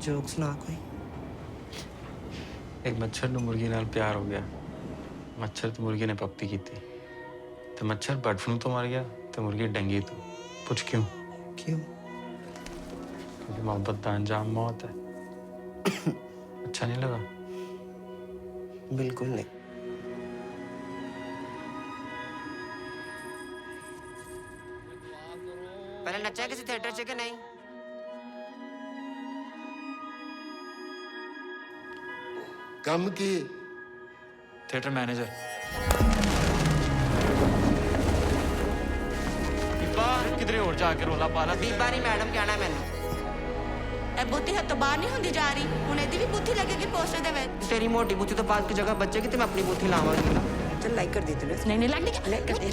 Joke सुना कोई। एक मच्छर ਨੂੰ ਮੁਰਗੀ ਨਾਲ ਪਿਆਰ ਹੋ ਗਿਆ ਮੱਛਰ ਤੇ ਮੁਰਗੀ ਨੇ ਪਪਤੀ ਕੀਤੀ ਤੇ ਮੱਛਰ ਬਰਡ ਫਲੂ ਤੋਂ ਮਰ ਗਿਆ ਤੇ ਮੁਰਗੀ ਡੰਗੀ ਤੋਂ ਪੁੱਛ ਕਿਉਂ क्योंकि मोहब्बत का अंजाम मौत है अच्छा नहीं लगा बिल्कुल नहीं। पहले नचा किसी थिएटर से कि नहीं? कम की थिएटर मैनेजर बीबा किधरे और जाके रोला पाला बीबा नहीं मैडम कहना मैंने ए बुद्धि हत्थों बाहर नहीं होंदी जा रही हुण एदी भी बुद्धि लगेगी पोस्टर दे विच तेरी मोटी बुद्धि तो पार्क की जगह बचेगी तो मैं अपनी बुद्धि लावांगी ना चल लाइक कर दी तूने। नहीं लगनी लाइक कर दे।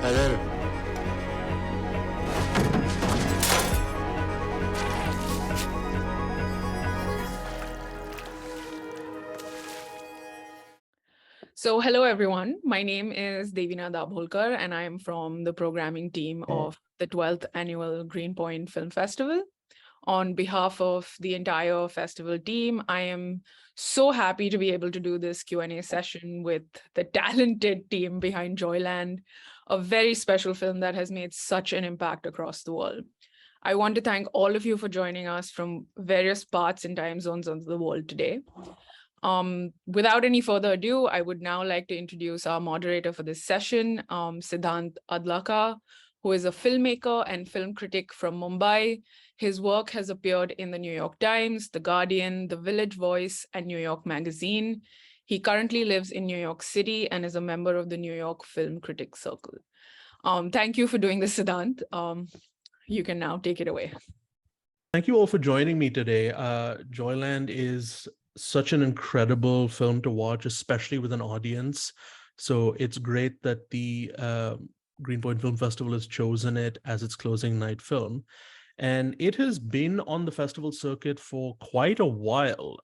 Haider So hello everyone, my name is Devina Dabholkar and I am from the programming team of the 12th annual Greenpoint Film Festival. On behalf of the entire festival team, I am so happy to be able to do this Q&A session with the talented team behind Joyland, a very special film that has made such an impact across the world. I want to thank all of you for joining us from various parts and time zones of the world today. Without any further ado, I would now like to introduce our moderator for this session, Siddhant Adlakha, who is a filmmaker and film critic from Mumbai. His work has appeared in the New York Times, The Guardian, The Village Voice, and New York Magazine. He currently lives in New York City and is a member of the New York Film Critics Circle. Thank you for doing this, Siddhant. You can now take it away. Thank you all for joining me today. Joyland is such an incredible film to watch, especially with an audience. So it's great that the Greenpoint Film Festival has chosen it as its closing night film. And it has been on the festival circuit for quite a while,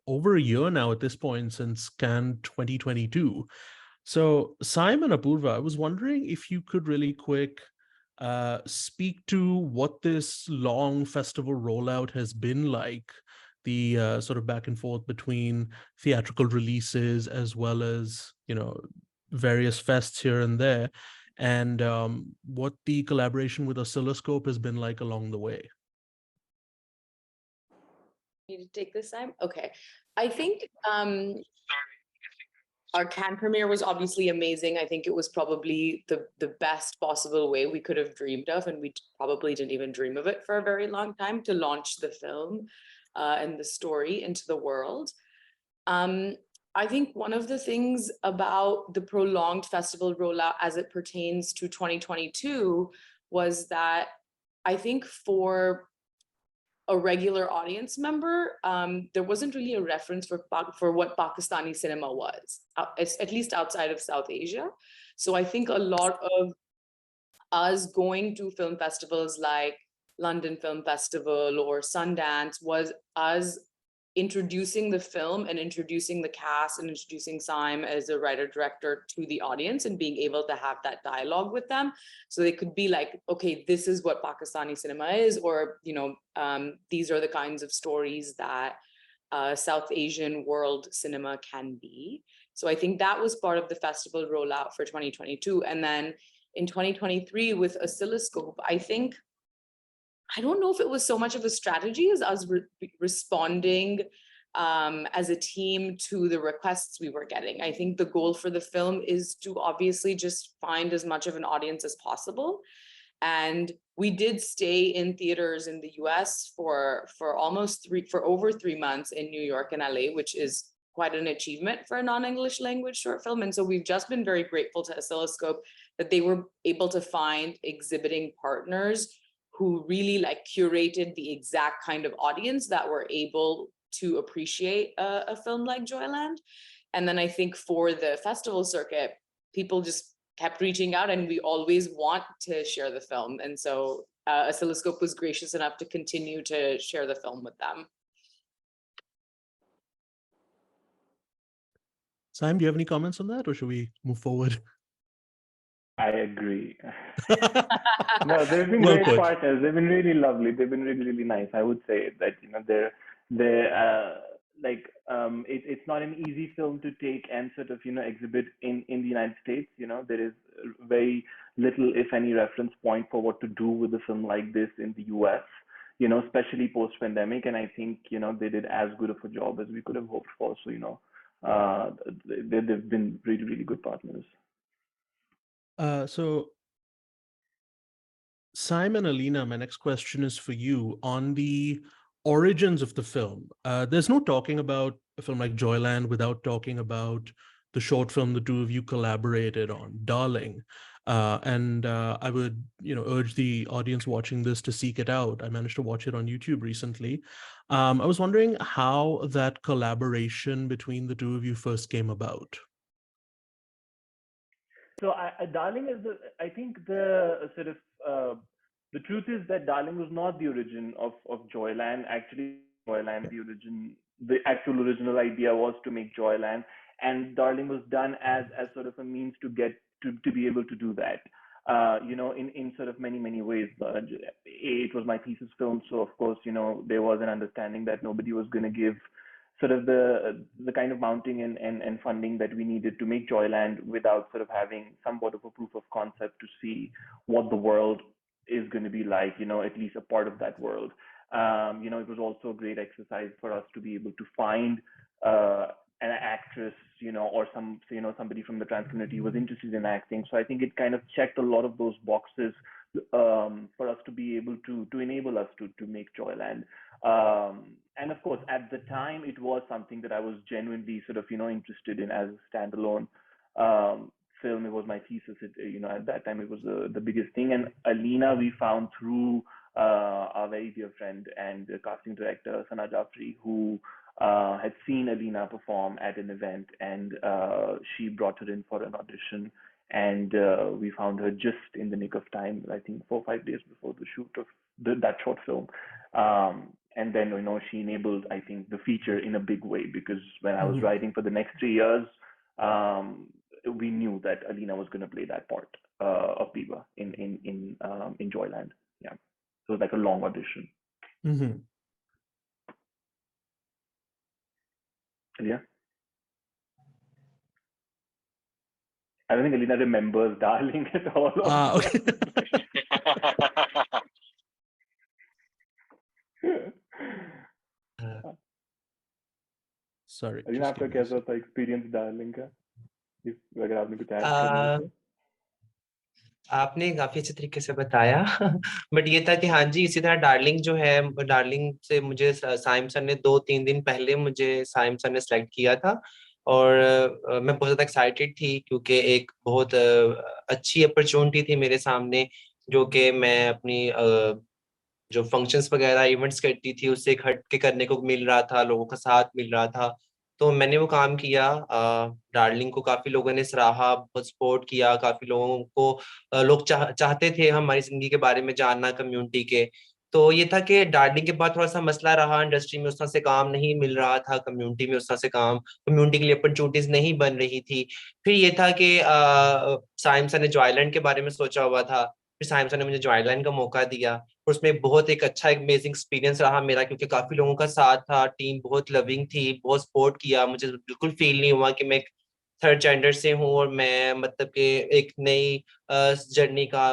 over a year now at this point, since Cannes 2022. So Saim and Apoorva, I was wondering if you could really quick speak to what this long festival rollout has been like, the sort of back and forth between theatrical releases as well as, various fests here and there, and what the collaboration with Oscilloscope has been like along the way. Need to take this time? Okay. I think our Cannes premiere was obviously amazing. I think it was probably the best possible way we could have dreamed of, and we probably didn't even dream of it for a very long time, to launch the film and the story into the world. I think one of the things about the prolonged festival rollout as it pertains to 2022 was that I think for a regular audience member, there wasn't really a reference for what Pakistani cinema was, at least outside of South Asia. So I think a lot of us going to film festivals like London Film Festival or Sundance was us introducing the film and introducing the cast and introducing Saim as a writer-director to the audience and being able to have that dialogue with them. So they could be like, okay, this is what Pakistani cinema is, or, these are the kinds of stories that South Asian world cinema can be. So I think that was part of the festival rollout for 2022. And then in 2023 with Oscilloscope, I don't know if it was so much of a strategy as us responding as a team to the requests we were getting. I think the goal for the film is to obviously just find as much of an audience as possible. And we did stay in theaters in the US for over 3 months in New York and LA, which is quite an achievement for a non-English language short film. And so we've just been very grateful to Oscilloscope that they were able to find exhibiting partners who really curated the exact kind of audience that were able to appreciate a film like Joyland. And then I think for the festival circuit, people just kept reaching out, and we always want to share the film. And so Oscilloscope was gracious enough to continue to share the film with them. Saim, do you have any comments on that, or should we move forward? I agree. No, they've been Well great put. partners. They've been really lovely. They've been really, really nice. I would say that, they're it's not an easy film to take and sort of, exhibit in the United States. There is very little, if any, reference point for what to do with a film like this in the US, especially post-pandemic. And I think, they did as good of a job as we could have hoped for. So, they've been really, really good partners. So Saim and Alina, my next question is for you on the origins of the film. There's no talking about a film like Joyland without talking about the short film the two of you collaborated on, Darling. I would, urge the audience watching this to seek it out. I managed to watch it on YouTube recently. I was wondering how that collaboration between the two of you first came about. So, Darling is I think the sort of the truth is that Darling was not the origin of Joyland. Actually, Joyland, the actual original idea was to make Joyland, and Darling was done as sort of a means to get to be able to do that. In sort of many ways. It was my thesis film, so of course, there was an understanding that nobody was going to give sort of the kind of mounting and funding that we needed to make Joyland without sort of having somewhat of a proof of concept to see what the world is going to be like, at least a part of that world. It was also a great exercise for us to be able to find an actress, or somebody from the trans community who was interested in acting. So I think it kind of checked a lot of those boxes for us to be able to enable us to make Joyland. And of course, at the time, it was something that I was genuinely sort of, interested in as a standalone film. It was my thesis. At that time, it was the biggest thing. And Alina, we found through our very dear friend and casting director, Sana Jafri, who had seen Alina perform at an event, and she brought her in for an audition. And we found her just in the nick of time, I think 4 or 5 days before the shoot of that short film. And then, she enabled, I think, the feature in a big way, because when I was writing for the next 3 years, we knew that Alina was going to play that part of Biba in Joyland. Yeah. So it was like a long audition. Mm-hmm. Yeah. I don't think Alina remembers Darling at all. Okay. Sorry. Alina, आपका कैसा था experience Darling का? अगर आपने कुछ add करना है तो? आपने काफी अच्छे तरीके से बताया बट ये था कि हाँ जी, इसी तरह डार्लिंग जो है, डार्लिंग से मुझे साइम सर ने 2-3 दिन पहले मुझे साइम सर ने सेलेक्ट किया था, और मैं बहुत ज़्यादा एक्साइटेड थी क्योंकि एक बहुत अच्छी अपॉर्चुनिटी थी मेरे सामने, जो कि मैं अपनी जो फंक्शंस वगैरह इवेंट्स करती थी उससे हट के करने को मिल रहा था, लोगों का साथ मिल रहा था। तो मैंने वो काम किया। डार्लिंग को काफी लोगों ने सराहा, बहुत सपोर्ट किया, काफी लोगों को लोग चाहते थे हमारी जिंदगी के बारे में जानना, कम्युनिटी के। तो ये था कि डार्लिंग के बाद थोड़ा सा मसला रहा, इंडस्ट्री में उस तरह से काम नहीं मिल रहा था, कम्युनिटी में उस तरह से काम, कम्युनिटी के लिए अपॉर्चुनिटीज नहीं बन रही थी। फिर ये था कि साइम सर ने जॉयलैंड के बारे में सोचा हुआ था, फिर साइम सर ने मुझे जॉयलैंड का मौका दिया, और उसमें बहुत एक अच्छा अमेजिंग एक्सपीरियंस रहा मेरा, क्योंकि काफी लोगों का साथ था, टीम बहुत लविंग थी, बहुत सपोर्ट किया। मुझे बिल्कुल फील नहीं हुआ कि मैं थर्ड जेंडर से हूँ और मैं मतलब कि एक नई जर्नी का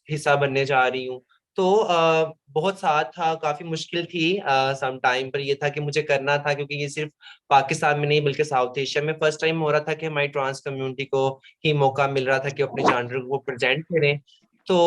हिस्सा बनने जा रही हूँ। तो बहुत साथ था, काफी मुश्किल थी सम टाइम, पर ये था कि मुझे करना था, क्योंकि ये सिर्फ पाकिस्तान में नहीं बल्कि साउथ एशिया में फर्स्ट टाइम हो रहा था कि हमारी ट्रांस कम्युनिटी को ही मौका मिल रहा था कि अपने जेंडर को प्रेजेंट करें। तो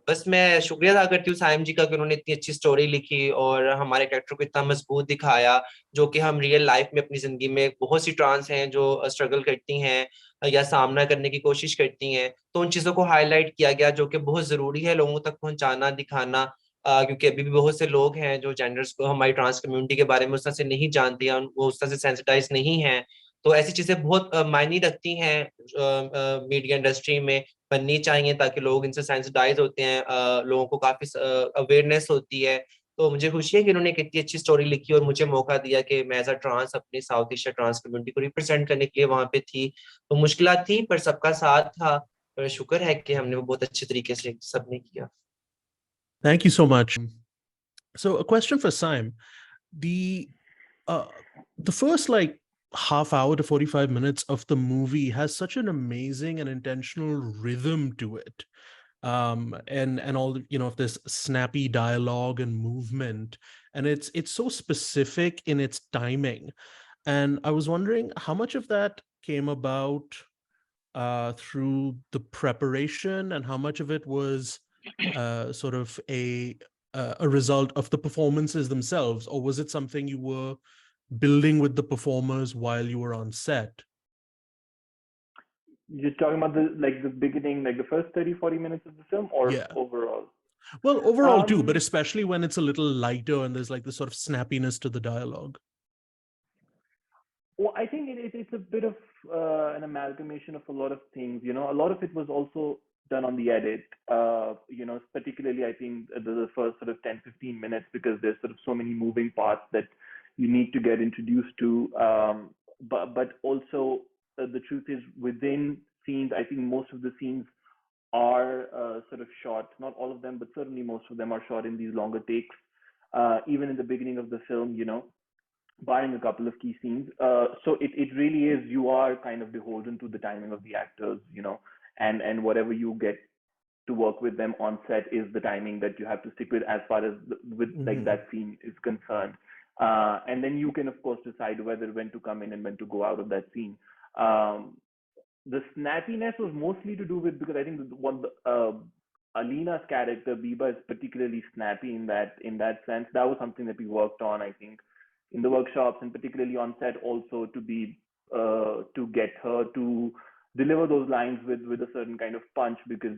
बस मैं शुक्रिया अदा करती हूँ साइम जी का कि उन्होंने इतनी अच्छी स्टोरी लिखी और हमारे कैरेक्टर को इतना मजबूत दिखाया, जो कि हम रियल लाइफ में अपनी जिंदगी में बहुत सी ट्रांस हैं जो स्ट्रगल करती हैं या सामना करने की कोशिश करती हैं, तो उन चीजों को हाईलाइट किया गया, जो कि बहुत जरूरी है लोगों तक पहुंचाना, दिखाना, क्योंकि अभी भी बहुत से लोग हैं जो जेंडर्स को, हमारी ट्रांस कम्युनिटी के बारे में उस तरह से नहीं जानते हैं, वो उस तरह से सेंसिटाइज नहीं है। तो ऐसी चीजें बहुत मायने रखती हैं मीडिया इंडस्ट्री में, बननी चाहिए, ताकि लोग इनसे सेंसिटाइज होते हैं, लोगों को काफी अवेयरनेस होती है। तो मुझे खुशी है कि उन्होंने कितनी अच्छी स्टोरी लिखी और मुझे मौका दिया कि मैं एज अ ट्रांस अपनी साउथ एशिया ट्रांस कम्युनिटी को रिप्रेजेंट करने के लिए वहां पे थी। तो मुश्किलात थी पर सबका साथ था, पर शुक्र है कि हमने वो बहुत अच्छे तरीके से सबने किया. Thank you so much. So a question for Saim. The first like half hour to 45 minutes of the movie has such an amazing and intentional rhythm to it. And all of this snappy dialogue and movement, and it's so specific in its timing. And I was wondering how much of that came about through the preparation, and how much of it was sort of a result of the performances themselves, or was it something you were building with the performers while you were on set? You're talking about the beginning, like the first 30-40 minutes of the film, or Yeah. overall? Well, overall too, but especially when it's a little lighter and there's like this sort of snappiness to the dialogue. Well, I think it's a bit of an amalgamation of a lot of things. A lot of it was also done on the edit. Particularly I think the first sort of 10-15 minutes, because there's sort of so many moving parts that you need to get introduced to. But also the truth is, within scenes, I think most of the scenes are sort of shot. Not all of them, but certainly most of them are shot in these longer takes. Even in the beginning of the film, barring a couple of key scenes. So it really is, you are kind of beholden to the timing of the actors, and whatever you get to work with them on set is the timing that you have to stick with, as far as like that scene is concerned. And then you can of course decide when to come in and when to go out of that scene. The snappiness was mostly to do with, because I think Alina's character Biba is particularly snappy in that sense. That was something that we worked on, I think, in the workshops, and particularly on set also, to get her to deliver those lines with a certain kind of punch, because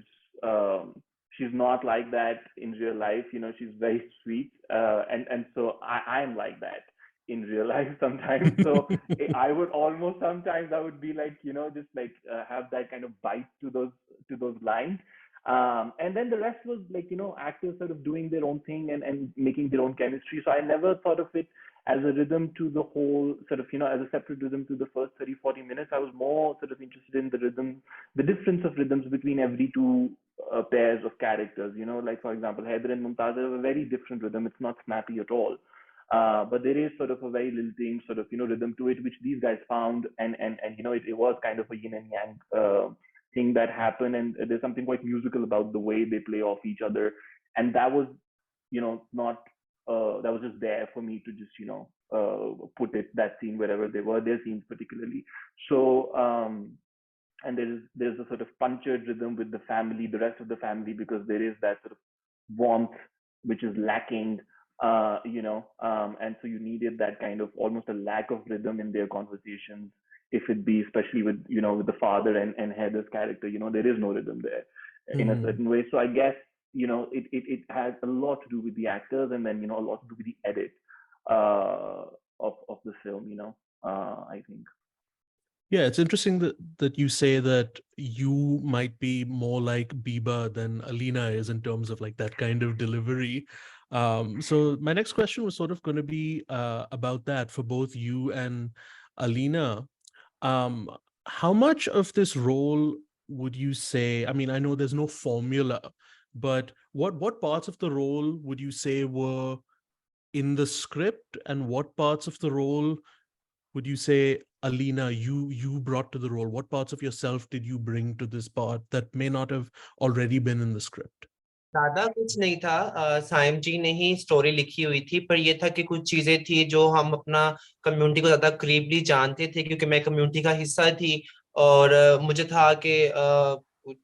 she's not like that in real life. She's very sweet, and so I'm like that in real life sometimes. So I would almost sometimes I would be like, just like have that kind of bite to those lines. And then the rest was like, actors sort of doing their own thing and making their own chemistry. So I never thought of it as a rhythm to the whole sort of, as a separate rhythm to the first 30-40 minutes. I was more sort of interested in the rhythm, the difference of rhythms between every two pairs of characters. Like for example, Haider and Mumtaz have a very different rhythm. It's not snappy at all. But there is sort of a very lilting sort of, rhythm to it, which these guys found. And it was kind of a yin and yang thing that happened. And there's something quite musical about the way they play off each other. And that was, not, that was just there for me to just, put that scene wherever they were, their scenes particularly. So, and there's a sort of punctured rhythm with the family, the rest of the family, because there is that sort of warmth which is lacking, and so you needed that kind of almost a lack of rhythm in their conversations. If it be especially with with the father and Haider's character, there is no rhythm there in a certain way. So I guess it has a lot to do with the actors, and then a lot to do with the edit of the film. I think. Yeah, it's interesting that you say that you might be more like Biba than Alina is in terms of like that kind of delivery. So my next question was sort of going to be about that for both you and Alina. How much of this role would you say, I mean, I know there's no formula, but what parts of the role would you say were in the script, and what parts of the role would you say, Alina, you brought to the role? What parts of yourself did you bring to this part that may not have already been in the script? ज्यादा कुछ नहीं था, साइम जी ने ही story लिखी हुई थी, पर ये था कि कुछ चीजें थी जो हम अपना कम्युनिटी को ज्यादा करीबली जानते थे, क्योंकि मैं कम्युनिटी का हिस्सा थी, और मुझे था कि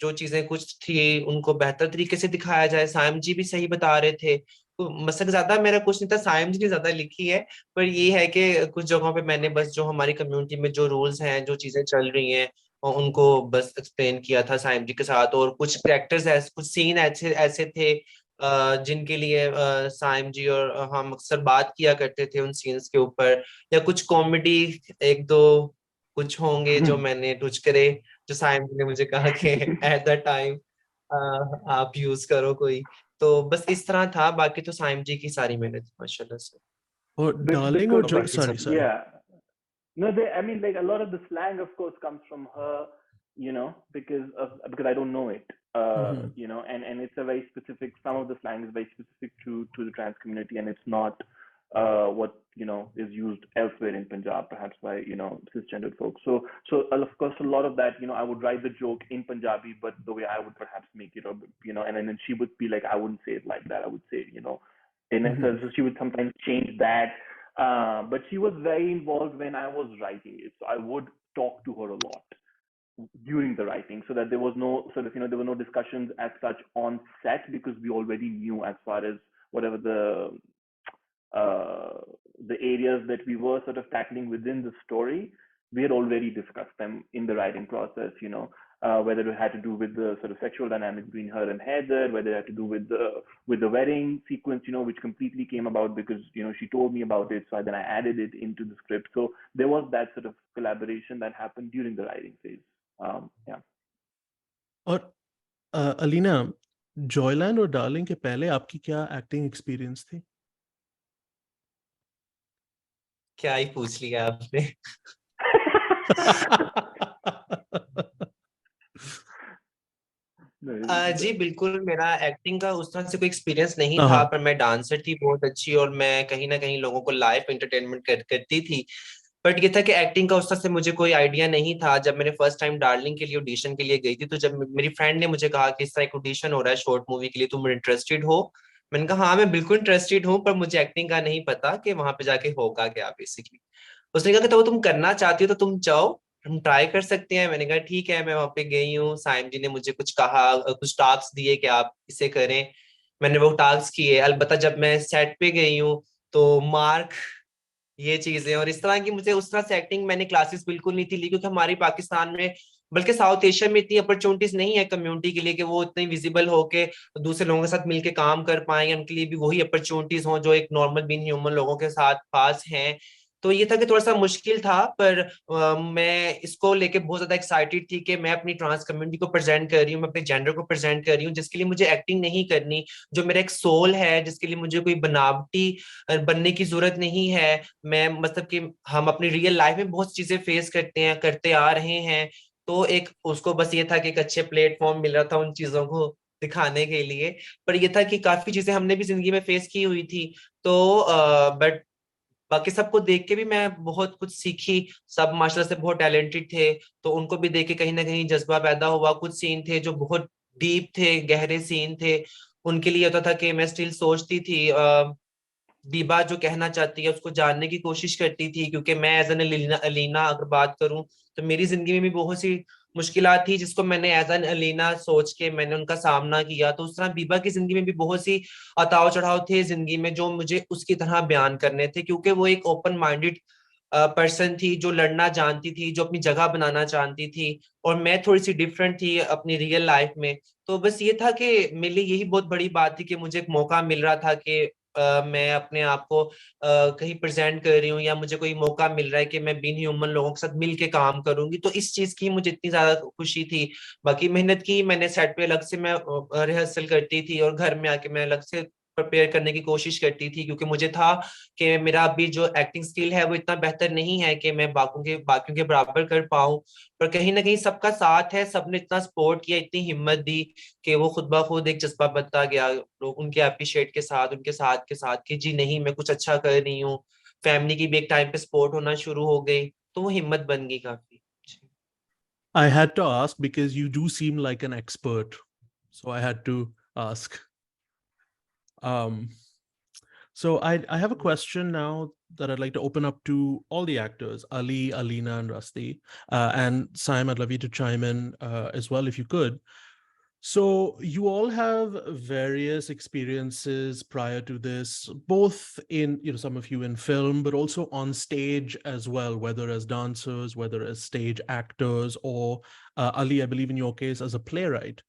जो चीजें कुछ थी उनको बेहतर तरीके से दिखाया जाए। साइम जी भी सही बता रहे थे, तो मसक ज्यादा मेरा कुछ नहीं था, साइम जी ने ज्यादा लिखी है। पर ये है कि कुछ जगहों पे मैंने बस जो हमारी कम्युनिटी में जो रूल्स हैं, जो चीजें चल रही हैं, और उनको बस एक्सप्लेन किया था साइम जी के साथ। और कुछ कैरेक्टर्स ऐसे, कुछ सीन ऐसे थे जिनके लिए साइम जी और हम अक्सर बात किया करते थे उन सीन्स के ऊपर, या कुछ कॉमेडी एक दो कुछ होंगे जो मैंने टच करे, जो साइम जी ने मुझे कहा कि एट द टाइम आप यूज करो कोई। तो बस इस तरह था, बाकी तो साइम जी की सारी मेहनत माशाल्लाह से। Or darling, or sorry. Yeah. No, I mean, like a lot of the slang, of course, comes from her. because I don't know it, and it's a very specific. Some of the slang is very specific to the trans community, and it's not what is used elsewhere in Punjab, perhaps by cisgendered folks. So of course a lot of that, I would write the joke in Punjabi, but the way I would perhaps make it, or and then she would be like, I wouldn't say it like that. I would say so she would sometimes change that. But she was very involved when I was writing it, so I would talk to her a lot during the writing, so that there was no sort of there were no discussions as such on set, because we already knew, as far as whatever the areas that we were sort of tackling within the story, we had already discussed them in the writing process, whether it had to do with the sort of sexual dynamic between her and Haider, whether it had to do with the wedding sequence, which completely came about because, she told me about it. So then I added it into the script. So there was that sort of collaboration that happened during the writing phase. Yeah. और Alina, Joyland और darling के पहले आपकी क्या acting experience थी? क्या ही पूछ लिया आपने। जी बिल्कुल, मेरा एक्टिंग का उस तरह से कोई एक्सपीरियंस नहीं था, पर मैं डांसर थी बहुत अच्छी, और मैं कहीं ना कहीं लोगों को लाइव एंटरटेनमेंट करती थी। बट ये था कि एक्टिंग का उस तरह से मुझे कोई आइडिया नहीं था। जब मैंने फर्स्ट टाइम डार्लिंग के लिए ऑडिशन के लिए गई थी, तो जब मेरी फ्रेंड ने मुझे कहा कि इस तरह एक ऑडिशन हो रहा है शॉर्ट मूवी के लिए, तुम इंटरेस्टेड हो? मैंने कहा हाँ मैं बिल्कुल इंटरेस्टेड हूँ, पर मुझे एक्टिंग का नहीं पता कि वहां पे जाके होगा क्या बेसिकली। उसने कहा कि तो तुम करना चाहती हो तो तुम जाओ, हम ट्राई कर सकते हैं। मैंने कहा ठीक है। मैं वहां पे गई हूँ, साइम जी ने मुझे कुछ कहा, कुछ टास्क दिए कि आप इसे करें, मैंने वो टास्क किए। अलबत्ता जब मैं सेट पे गई हूँ तो मार्क, ये चीजें और इस तरह की, मुझे उस तरह से एक्टिंग मैंने क्लासेस बिल्कुल नहीं थी ली, क्योंकि हमारी पाकिस्तान में बल्कि साउथ एशिया में इतनी अपॉर्चुनिटीज नहीं है कम्युनिटी के लिए कि वो इतनी विजिबल होके दूसरे लोगों के साथ मिलके काम कर पाए, उनके लिए भी वही अपॉर्चुनिटीज हों जो एक नॉर्मल बीइंग ह्यूमन लोगों के साथ पास हैं। तो ये था कि थोड़ा सा मुश्किल था, पर मैं इसको लेके बहुत ज्यादा एक्साइटेड थी कि मैं अपनी ट्रांस कम्युनिटी को प्रेजेंट कर रही हूँ, मैं अपने जेंडर को प्रेजेंट कर रही हूँ, जिसके लिए मुझे एक्टिंग नहीं करनी, जो मेरा एक सोल है, जिसके लिए मुझे कोई बनावटी बनने की जरूरत नहीं है। मैं मतलब कि हम अपनी रियल लाइफ में बहुत चीजें फेस करते आ रहे हैं, तो एक उसको बस ये था कि एक अच्छे प्लेटफॉर्म मिल रहा था उन चीजों को दिखाने के लिए। पर ये था कि काफी चीजें हमने भी जिंदगी में फेस की हुई थी, तो बट बाकी सबको देख के भी मैं बहुत कुछ सीखी। सब माशाल्लाह से बहुत टैलेंटेड थे, तो उनको भी देख के कहीं ना कहीं जज्बा पैदा हुआ। कुछ सीन थे जो बहुत डीप थे, गहरे सीन थे, उनके लिए होता था कि मैं स्टिल सोचती थी बीबा जो कहना चाहती है उसको जानने की कोशिश करती थी, क्योंकि मैं एज एन अलीना अगर बात करूं तो मेरी जिंदगी में भी बहुत सी मुश्किलात थी जिसको मैंने एज एन अलीना सोच के मैंने उनका सामना किया। तो उस तरह बीबा की जिंदगी में भी बहुत सी उतार चढ़ाव थे जिंदगी में जो मुझे उसकी तरह बयान करने थे, क्योंकि वो एक ओपन माइंडेड पर्सन थी जो लड़ना जानती थी, जो अपनी जगह बनाना चाहती थी, और मैं थोड़ी सी डिफरेंट थी अपनी रियल लाइफ में। तो बस ये था कि मेरे लिए यही बहुत बड़ी बात थी कि मुझे एक मौका मिल रहा था कि मैं अपने आप को कहीं प्रेजेंट कर रही हूँ, या मुझे कोई मौका मिल रहा है कि मैं बिन ह्यूमन लोगों के साथ मिल के काम करूंगी। तो इस चीज की मुझे इतनी ज्यादा खुशी थी। बाकी मेहनत की मैंने, सेट पे अलग से मैं रिहर्सल करती थी, और घर में आके मैं अलग से प्रिपेयर करने की कोशिश करती थी, क्योंकि मुझे था कि मेरा अभी जो एक्टिंग स्किल है वो इतना बेहतर नहीं है कि मैं बाकियों के बराबर कर पाऊं। पर कहीं ना कहीं सबका साथ है, सबने इतना सपोर्ट किया, इतनी हिम्मत दी कि वो खुद ब खुद एक जज्बा बनता गया, लोग उनके अप्रिशिएट के साथ, उनके साथ कि जी नहीं मैं कुछ अच्छा कर रही हूँ। फैमिली की भी एक टाइम पे सपोर्ट होना शुरू हो गई, तो वो हिम्मत बन गई काफी। I had to ask because you do seem like an expert, so I had to ask. So I have a question now that I'd like to open up to all the actors, Ali, Alina, and Rasti, and Saim. I'd love you to chime in as well if you could. So you all have various experiences prior to this, both in, some of you in film, but also on stage as well, whether as dancers, whether as stage actors, or Ali, I believe in your case, as a playwright.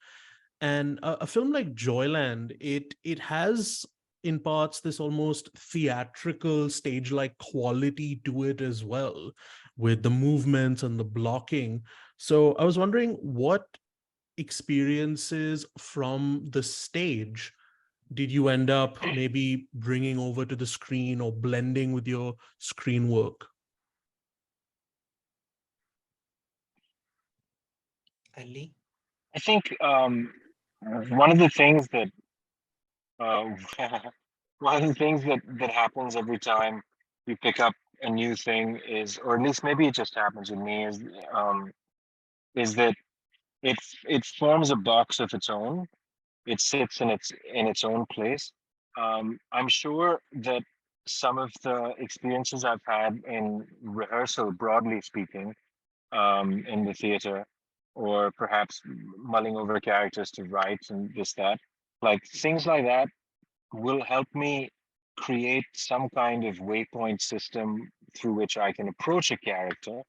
And a film like Joyland, it has in parts this almost theatrical stage-like quality to it as well, with the movements and the blocking. So I was wondering what experiences from the stage did you end up maybe bringing over to the screen or blending with your screen work? Ali? I think one of the things that uh, one of the things that happens every time you pick up a new thing is, or at least maybe it just happens with me, is that it forms a box of its own. It sits in its own place. I'm sure that some of the experiences I've had in rehearsal, broadly speaking, in the theater, or perhaps mulling over characters to write and this, that, like things like that will help me create some kind of waypoint system through which I can approach a character.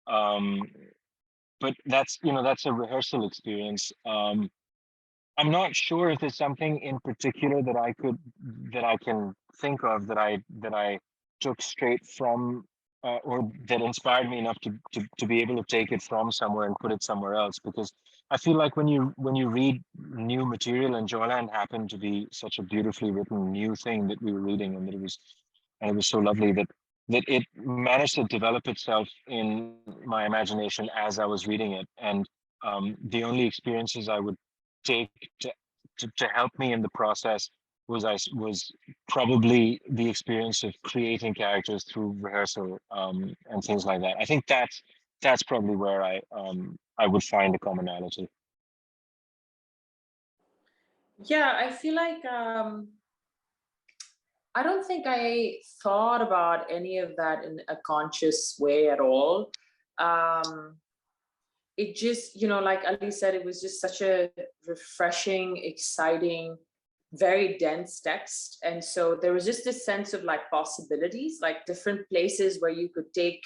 Um, but that's a rehearsal experience. I'm not sure if there's something in particular that I can think of that I took straight from or that inspired me enough to be able to take it from somewhere and put it somewhere else, because I feel like when you read new material, and Joyland happened to be such a beautifully written new thing that we were reading, and it was so lovely that it managed to develop itself in my imagination as I was reading it. And the only experiences I would take to help me in the process was probably the experience of creating characters through rehearsal, and things like that. I think that's probably where I would find a commonality. Yeah, I feel like I don't think I thought about any of that in a conscious way at all. It just, like Ali said, it was just such a refreshing, exciting, very dense text. And so there was just this sense of like possibilities, like different places where you could take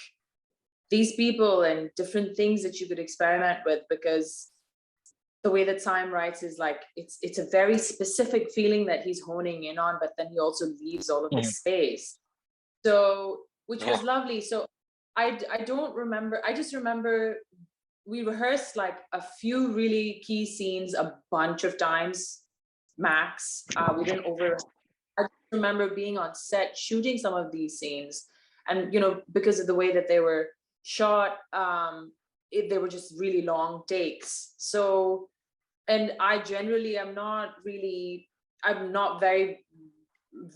these people and different things that you could experiment with, because the way that Saim writes is like, it's a very specific feeling that he's honing in on, but then he also leaves all of the space. So, which was lovely. So I don't remember, I just remember we rehearsed like a few really key scenes a bunch of times, max. We didn't over, I just remember being on set, shooting some of these scenes. And, because of the way that they were shot, they were just really long takes. So, and I generally am not very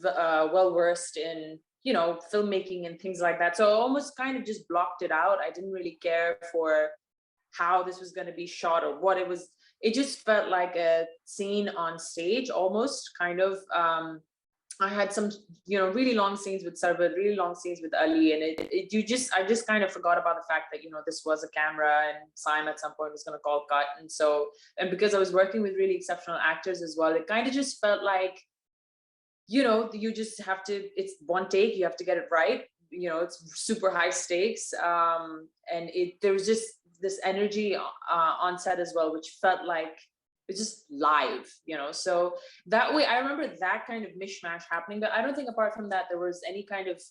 well versed in, filmmaking and things like that. So I almost kind of just blocked it out. I didn't really care for how this was going to be shot or what it was. It just felt like a scene on stage, almost kind of. I had some, really long scenes with Sarbat, really long scenes with Ali, and I just kind of forgot about the fact that, this was a camera, and Saim at some point was going to call cut. And so, and because I was working with really exceptional actors as well, it kind of just felt like, you just have to, it's one take, you have to get it right. It's super high stakes. And there was just this energy on set as well, which felt like it's just live, so that way I remember that kind of mishmash happening. But I don't think apart from that there was any kind of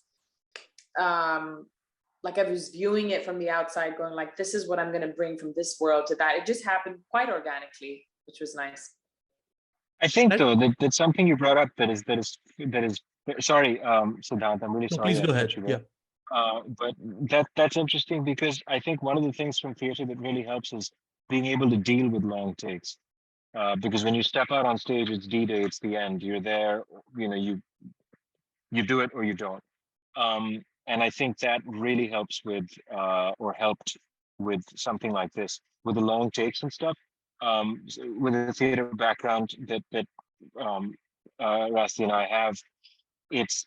like I was viewing it from the outside going like, this is what I'm going to bring from this world to that. It just happened quite organically, which was nice. I think though that something you brought up that is sorry, Siddhant, I'm really No, sorry. please go ahead. Yeah. But that's interesting, because I think one of the things from theater that really helps is being able to deal with long takes. Because when you step out on stage, it's D-Day, it's the end. You're there, you do it or you don't. And I think that really helps with, or helped with something like this, with the long takes and stuff. With the theater background that Rasti and I have, it's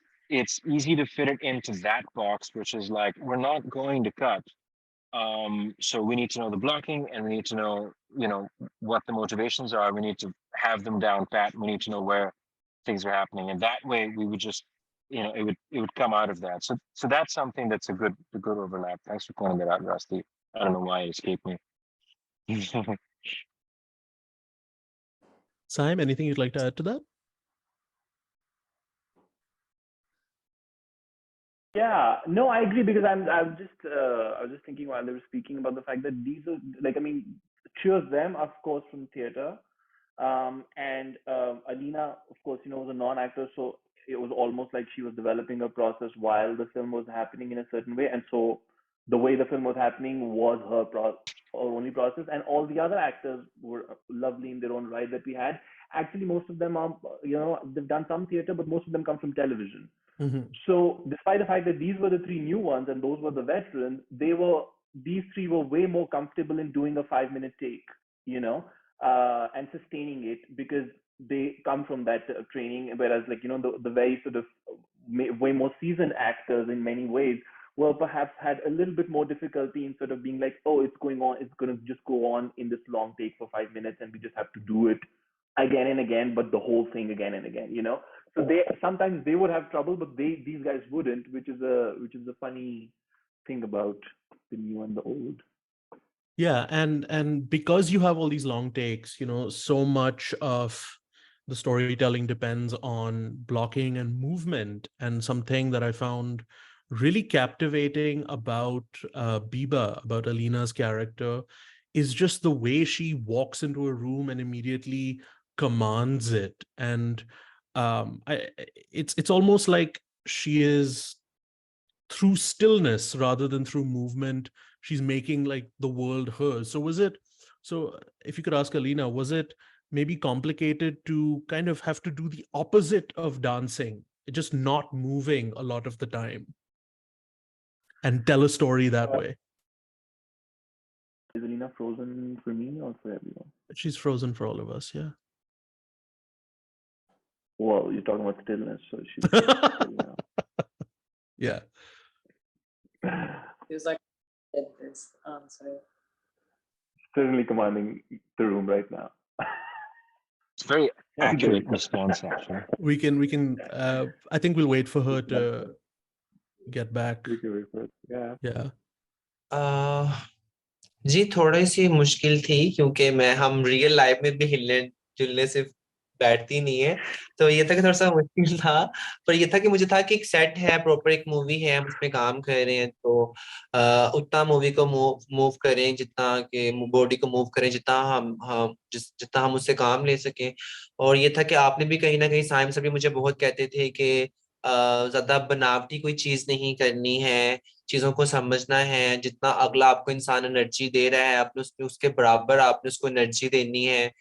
easy to fit it into that box, which is like, we're not going to cut. So we need to know the blocking, and we need to know, what the motivations are. We need to have them down pat. We need to know where things are happening, and that way we would just, it would come out of that. So that's something that's a good overlap. Thanks for pointing that out, Rusty. I don't know why it escaped me. Saim, anything you'd like to add to that? Yeah, no, I agree, because I was just thinking while they were speaking about the fact that these are like, I mean, two of them, of course, from theater, and Alina, of course, was a non-actor, so it was almost like she was developing her process while the film was happening in a certain way, and so the way the film was happening was her only process, and all the other actors were lovely in their own right that we had. Actually, most of them are, they've done some theater, but most of them come from television. So despite the fact that these were the three new ones and those were the veterans, these three were way more comfortable in doing a 5-minute take, and sustaining it because they come from that training. Whereas the very sort of way more seasoned actors in many ways were perhaps had a little bit more difficulty in sort of being like, oh, it's going to just go on in this long take for 5 minutes and we just have to do it again and again, but the whole thing again and again, So sometimes they would have trouble, but these guys wouldn't, which is a funny thing about the new and the old. Yeah, and because you have all these long takes, so much of the storytelling depends on blocking and movement. And something that I found really captivating about Biba, about Alina's character, is just the way she walks into a room and immediately commands it. And it's almost like she is, through stillness rather than through movement, she's making like the world hers. So if you could ask Alina, was it maybe complicated to kind of have to do the opposite of dancing, just not moving a lot of the time and tell a story that way? Is Alina frozen for me or for everyone? She's frozen for all of us, yeah. Well, you're talking about stillness, so she's still now. Yeah. He was like, this answer. Certainly commanding the room right now. It's very accurate response, actually. We can. I think we'll wait for her to get back. We can wait for it. Yeah. Yeah. जी थोड़ी सी मुश्किल थी क्योंकि हम real life में भी हिलने जुलने से बैठती नहीं है, तो ये था कि थोड़ा सा मुश्किल था, पर ये था कि मुझे था कि एक सेट है, प्रॉपर एक मूवी है, हम उसमें काम कर रहे हैं, तो उतना मूवी को मूव करें, जितना कि बॉडी को मूव करें, जितना हम उससे काम ले सकें। और ये था कि आपने भी कहीं ना कहीं, साइम सर भी मुझे बहुत कहते थे कि ज्यादा बनावटी कोई चीज नहीं करनी है, चीजों को समझना है, जितना अगला आपको इंसान एनर्जी दे रहा है आपने उसके बराबर आपने उसको एनर्जी देनी है।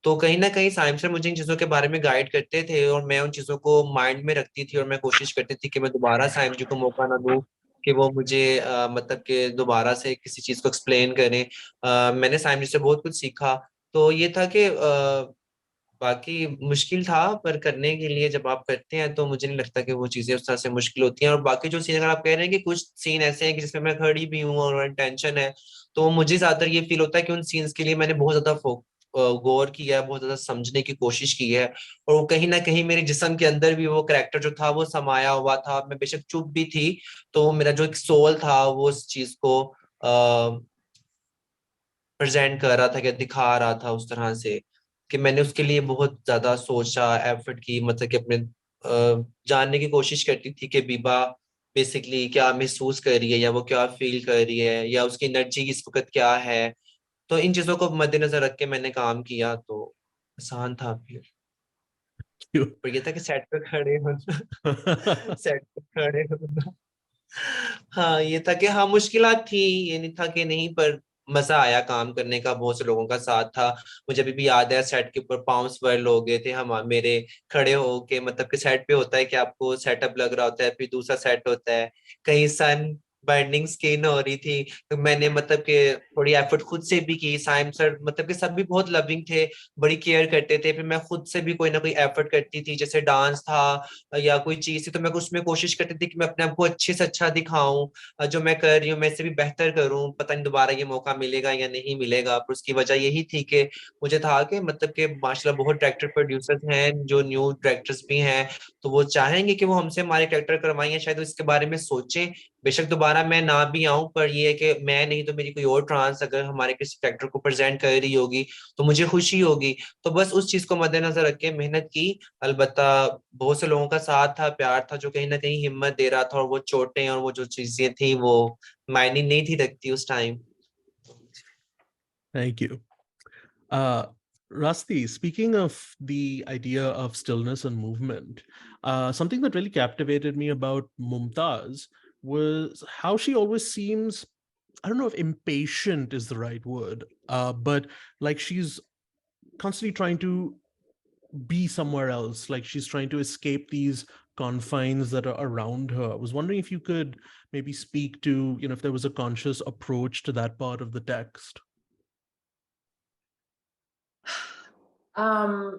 तो कहीं ना कहीं साइम सर मुझे इन चीजों के बारे में गाइड करते थे और मैं उन चीजों को माइंड में रखती थी और मैं कोशिश करती थी कि मैं दोबारा साइम जी को मौका ना दूं कि वो मुझे मतलब कि दोबारा से किसी चीज को एक्सप्लेन करें। मैंने साइम जी से बहुत कुछ सीखा। तो ये था कि बाकी मुश्किल था, पर करने के लिए जब आप करते हैं तो मुझे नहीं लगता कि वो चीजें उस तरह से मुश्किल होती हैं। और बाकी जो सीन, अगर आप कह रहे हैं कि कुछ सीन ऐसे हैं कि जिसमें मैं खड़ी भी हूँ और टेंशन है, तो मुझे ज्यादातर ये फील होता है कि उन सीन्स के लिए मैंने बहुत ज्यादा गौर किया है, बहुत ज्यादा समझने की कोशिश की है, और वो कहीं ना कहीं मेरे जिस्म के अंदर भी वो कैरेक्टर जो था वो समाया हुआ था। मैं बेशक चुप भी थी, तो मेरा जो एक सोल था वो उस चीज को प्रेजेंट कर रहा था, क्या दिखा रहा था उस तरह से कि मैंने उसके लिए बहुत ज्यादा सोचा, एफर्ट की, मतलब कि अपने जानने की कोशिश करती थी कि बीबा बेसिकली क्या महसूस कर रही है, या वो क्या फील कर रही है, या उसकी एनर्जी इस वक्त क्या है। तो इन चीजों को मद्देनजर रख के मैंने काम किया, तो आसान था फिर। पर ये था कि सेट पे खड़े होना सेट पे खड़े होना, हाँ ये था कि हाँ मुश्किलात थी, ये नहीं था कि नहीं, पर मजा आया काम करने का, बहुत से लोगों का साथ था। मुझे अभी भी याद है सेट के ऊपर पांव स्वर्ल हो गए थे हम मेरे, खड़े हो के, मतलब कि सेट पे होता है कि आपको सेटअप लग रहा होता है, फिर दूसरा सेट होता है, कहीं सन बर्निंग स्किन हो रही थी, तो मैंने मतलब कि थोड़ी एफर्ट खुद से भी की। साइम सर मतलब कि सब भी बहुत लविंग थे, बड़ी केयर करते थे, फिर मैं खुद से भी कोई ना कोई एफर्ट करती थी, जैसे डांस था या कोई चीज थी, तो मैं उसमें कोशिश करती थी कि मैं अपने आप को अच्छे से अच्छा दिखाऊं, जो मैं कर रही हूँ मैं इससे भी बेहतर करूं, पता नहीं दोबारा ये मौका मिलेगा या नहीं मिलेगा। पर उसकी वजह यही थी कि मुझे था कि मतलब कि माशाल्लाह बहुत डायरेक्टर प्रोड्यूसर्स हैं जो न्यू डायरेक्टर्स भी हैं, तो वो चाहेंगे कि वो हमसे हमारे कैरेक्टर करवाएं, शायद इसके बारे में सोचें। बेशक दोबारा मैं ना भी आऊं, पर ये है कि मैं नहीं तो मेरी कोई और ट्रांस अगर हमारे किसी कैरेक्टर को प्रेजेंट कर रही होगी तो मुझे खुशी होगी। तो बस उस चीज को मद्देनजर रख के मेहनत की। अलबत्ता बहुत से लोगों का साथ था, प्यार था, जो कहीं ना कहीं हिम्मत दे रहा था, और वो चोटें और वो जो चीजें थी वो मायने नहीं थी रखती उस time. Thank you. Rasti, speaking of the idea of stillness and movement, something that really captivated me about Mumtaz was how she always seems I don't know if impatient is the right word, but like she's constantly trying to be somewhere else, like she's trying to escape these confines that are around her. I was wondering if you could maybe speak to, you know, if there was a conscious approach to that part of the text. I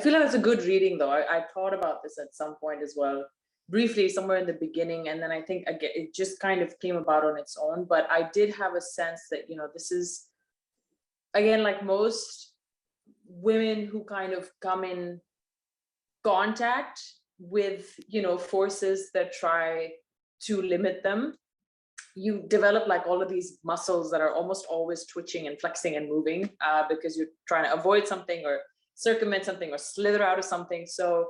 feel like it's a good reading, though. I thought about this at some point as well, briefly somewhere in the beginning, and then I think again it just kind of came about on its own. But I did have a sense that, you know, this is, again, like most women who kind of come in contact with, you know, forces that try to limit them, you develop like all of these muscles that are almost always twitching and flexing and moving, because you're trying to avoid something or circumvent something or slither out of something. So,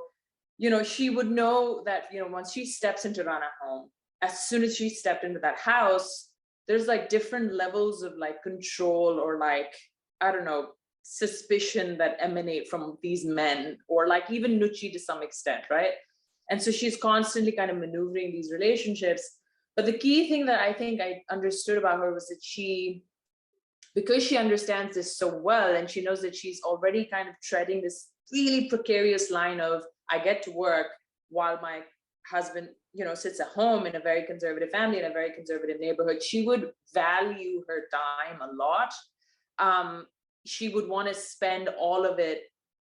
you know, she would know that, you know, once she steps into Rana home, as soon as she stepped into that house, there's like different levels of like control or like, I don't know, suspicion that emanate from these men, or like even Nuchi to some extent, right? And so she's constantly kind of maneuvering these relationships. But the key thing that I think I understood about her was that she, because she understands this so well, and she knows that she's already kind of treading this really precarious line of, I get to work while my husband, you know, sits at home in a very conservative family, in a very conservative neighborhood. She would value her time a lot. She would want to spend all of it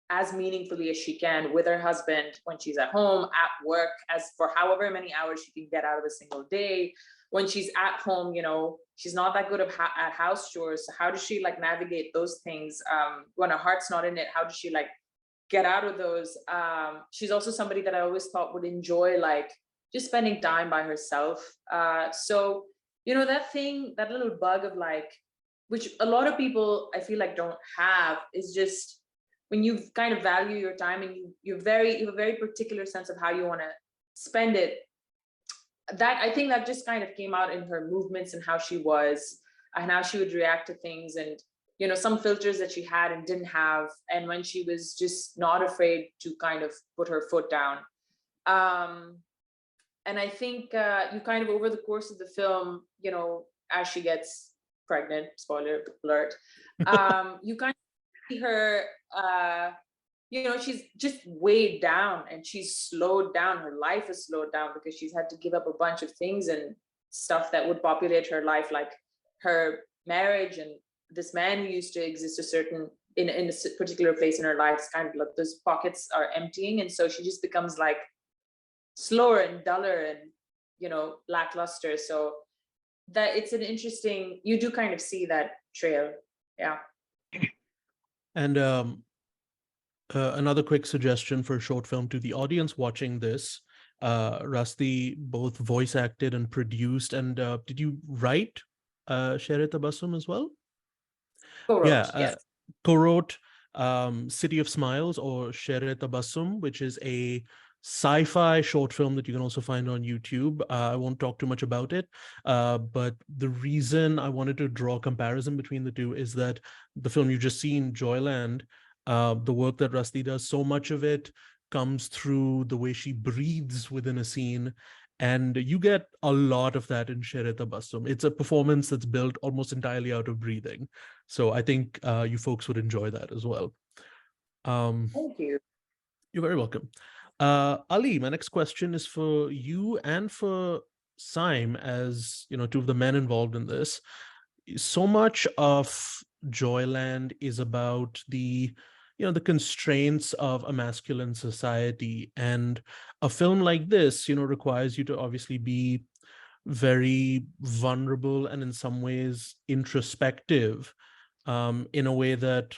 as meaningfully as she can with her husband when she's at home, at work, as for however many hours she can get out of a single day. When she's at home, you know, she's not that good at house chores. So how does she like navigate those things? When her heart's not in it, how does she like get out of those? She's also somebody that I always thought would enjoy like just spending time by herself. So, you know, that thing, that little bug of like, which a lot of people I feel like don't have, is just when you kind of value your time and you have a very particular sense of how you want to spend it. That, I think that just kind of came out in her movements and how she was and how she would react to things, and, you know, some filters that she had and didn't have, and when she was just not afraid to kind of put her foot down. And I think you kind of, over the course of the film, you know, as she gets pregnant, spoiler alert, you kind of see her, you know, she's just weighed down and she's slowed down. Her life is slowed down because she's had to give up a bunch of things and stuff that would populate her life, like her marriage and this man who used to exist in a particular place in her life. It's kind of like those pockets are emptying, and so she just becomes like slower and duller and, you know, lackluster. So that it's an interesting, you do kind of see that trail. Yeah. And another quick suggestion for a short film to the audience watching this. Rasti both voice acted and produced. And did you write Shere Tabassum as well? Co-wrote, Yeah, yes. co-wrote City of Smiles, or Shere Tabassum, which is a sci-fi short film that you can also find on YouTube. I won't talk too much about it, but the reason I wanted to draw a comparison between the two is that the film you've just seen, Joyland, the work that Rasti does, so much of it comes through the way she breathes within a scene. And you get a lot of that in Shere Tabassum. It's a performance that's built almost entirely out of breathing. So I think you folks would enjoy that as well. Thank you. You're very welcome. Ali, my next question is for you and for Saim, as you know, two of the men involved in this. So much of Joyland is about the, you know, the constraints of a masculine society, and a film like this, you know, requires you to obviously be very vulnerable and in some ways introspective, in a way that,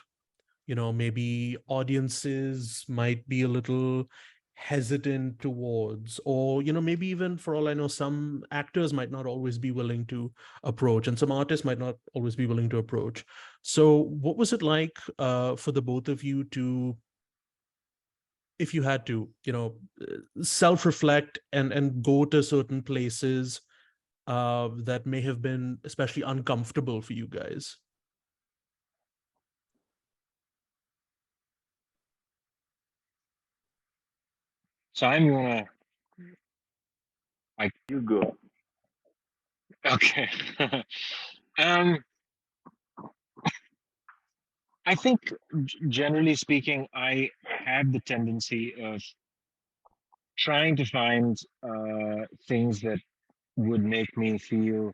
you know, maybe audiences might be a little hesitant towards, or, you know, maybe even, for all I know, some actors might not always be willing to approach, and some artists might not always be willing to approach. So what was it like for the both of you to, if you had to, you know, self-reflect and go to certain places that may have been especially uncomfortable for you guys? Saim, you wanna, like, You go. Okay. um, I think, generally speaking, I have the tendency of trying to find things that would make me feel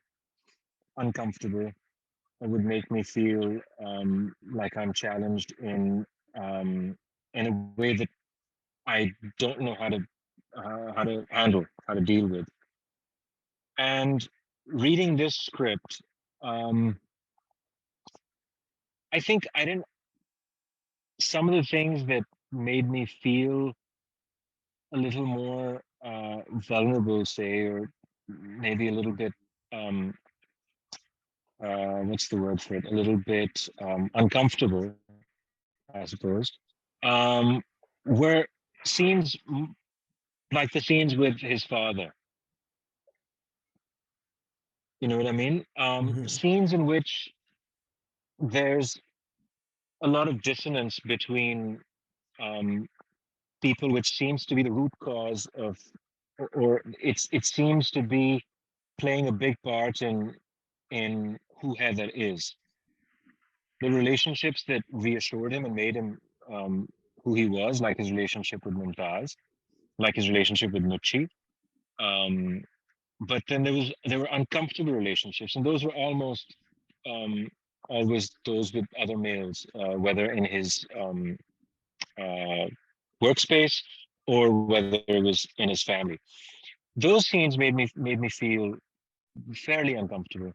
uncomfortable, or would make me feel like I'm challenged in a way that I don't know how to handle, how to deal with. And reading this script, um, I think I didn't. Some of the things that made me feel a little more vulnerable, say, or maybe a little bit, um, what's the word for it? A little bit uncomfortable, I suppose, um, were scenes like the scenes with his father. You know what I mean? Scenes in which there's a lot of dissonance between um, people, which seems to be the root cause of, or it seems to be playing a big part in who Heather is. The relationships that reassured him and made him who he was, like his relationship with Mumtaz, like his relationship with Nuchi. Um, but then there were uncomfortable relationships, and those were almost um, always those with other males, whether in his uh, workspace or whether it was in his family. Those scenes made me feel fairly uncomfortable,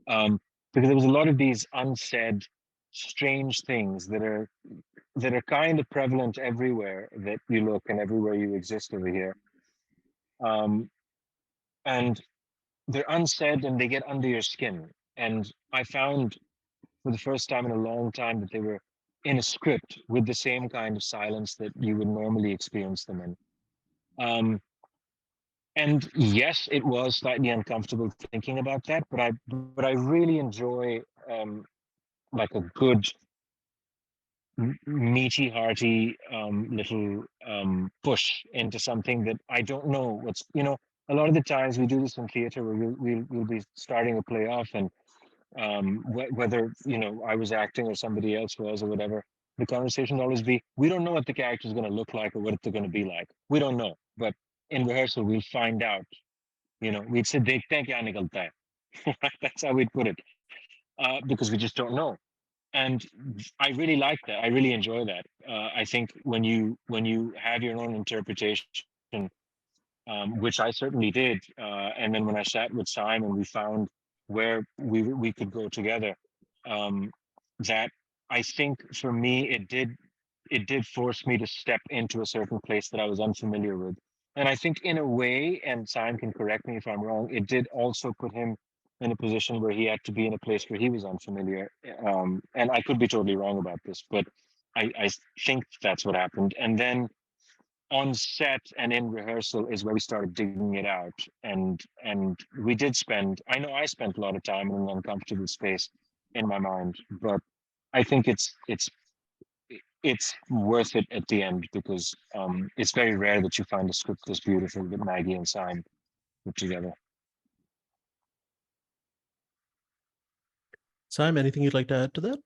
because there was a lot of these unsaid, strange things that are kind of prevalent everywhere that you look and everywhere you exist over here, and they're unsaid and they get under your skin. And I found for the first time in a long time that they were in a script with the same kind of silence that you would normally experience them in. And yes, it was slightly uncomfortable thinking about that, but I really enjoy like a good meaty, hearty little push into something that I don't know what's, a lot of the times we do this in theater where we'll be starting a play off, and whether, I was acting or somebody else was or whatever, the conversation will always be, we don't know what the character is going to look like or what they're going to be like. We don't know. But in rehearsal, we'll find out. We'd say, "Dekhte hain kya nikalta hai." That's how we'd put it, because we just don't know. And I really like that. I really enjoy that. I think when you have your own interpretation, which I certainly did, and then when I sat with Saim and we found where we could go together, that I think for me it did force me to step into a certain place that I was unfamiliar with. And I think in a way, and Saim can correct me if I'm wrong, it did also put him in a position where he had to be in a place where he was unfamiliar. And I could be totally wrong about this, but I think that's what happened. And then on set and in rehearsal is where we started digging it out. And we did I know I spent a lot of time in an uncomfortable space in my mind, but I think it's worth it at the end, because it's very rare that you find a script this beautiful that Maggie and Saim put together. Saim, anything you'd like to add to that?